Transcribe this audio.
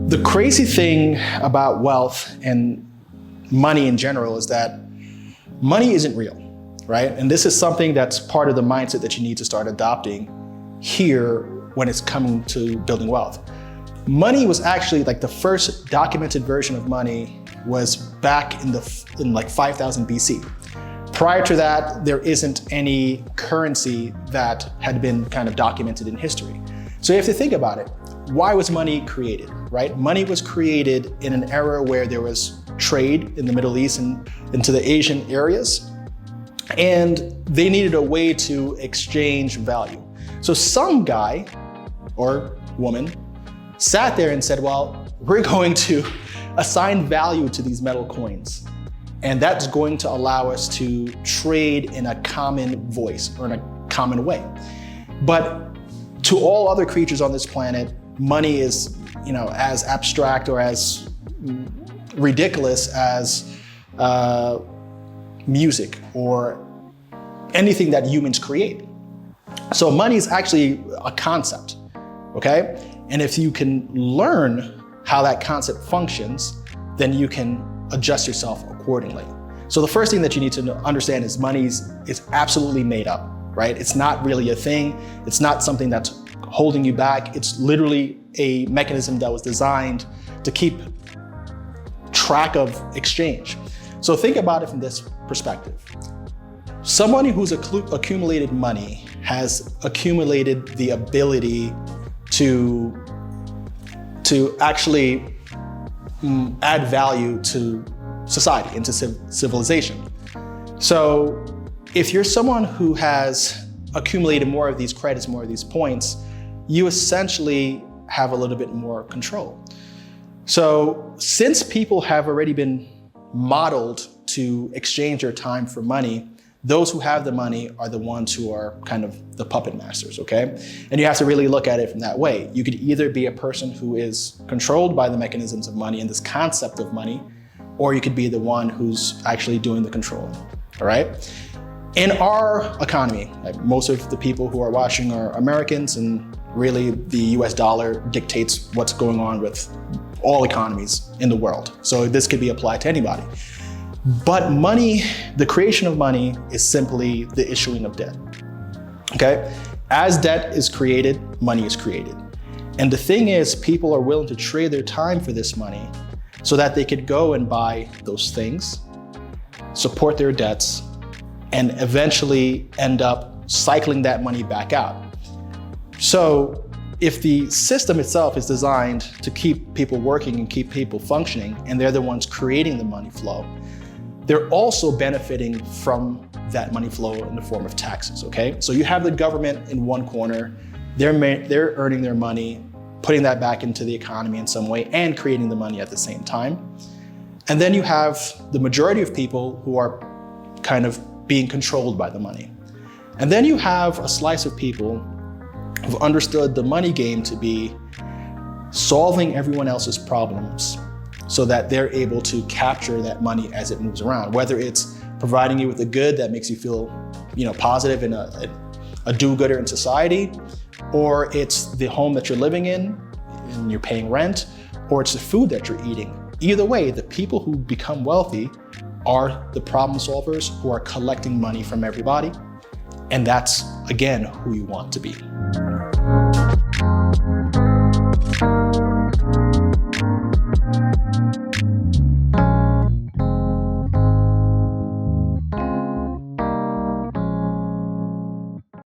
The crazy thing about wealth and money in general is that money isn't real, right? And this is something that's part of the mindset that you need to start adopting here when it's coming to building wealth. Money was actually like the first documented version of money was back in like 5000 BC. Prior to that, there isn't any currency that had been kind of documented in history. So you have to think about it. Why was money created, right? Money was created in an era where there was trade in the Middle East and into the Asian areas, and they needed a way to exchange value. So some guy or woman sat there and said, well, we're going to assign value to these metal coins, and that's going to allow us to trade in a common voice or in a common way. But to all other creatures on this planet, money is, as abstract or as ridiculous as music or anything that humans create. So money is actually a concept, okay? And if you can learn how that concept functions, then you can adjust yourself accordingly. So the first thing that you need to understand is money is absolutely made up, right? It's not really a thing. It's not something that's holding you back. It's literally a mechanism that was designed to keep track of exchange. So think about it from this perspective. Someone who's accumulated money has accumulated the ability to actually add value to society, into civilization. So if you're someone who has accumulated more of these credits, more of these points, you essentially have a little bit more control. So since people have already been modeled to exchange their time for money, those who have the money are the ones who are kind of the puppet masters, okay? And you have to really look at it from that way. You could either be a person who is controlled by the mechanisms of money and this concept of money, or you could be the one who's actually doing the controlling, all right? In our economy, like most of the people who are watching are Americans, and really the US dollar dictates what's going on with all economies in the world. So this could be applied to anybody. But money, the creation of money is simply the issuing of debt, okay? As debt is created, money is created. And the thing is, people are willing to trade their time for this money so that they could go and buy those things, support their debts, and eventually end up cycling that money back out. So if the system itself is designed to keep people working and keep people functioning, and they're the ones creating the money flow, they're also benefiting from that money flow in the form of taxes, okay? So you have the government in one corner, they're earning their money, putting that back into the economy in some way and creating the money at the same time. And then you have the majority of people who are kind of being controlled by the money. And then you have a slice of people who've understood the money game to be solving everyone else's problems so that they're able to capture that money as it moves around, whether it's providing you with a good that makes you feel positive and a do-gooder in society, or it's the home that you're living in and you're paying rent, or it's the food that you're eating. Either way, the people who become wealthy are the problem solvers who are collecting money from everybody. And that's, again, who you want to be.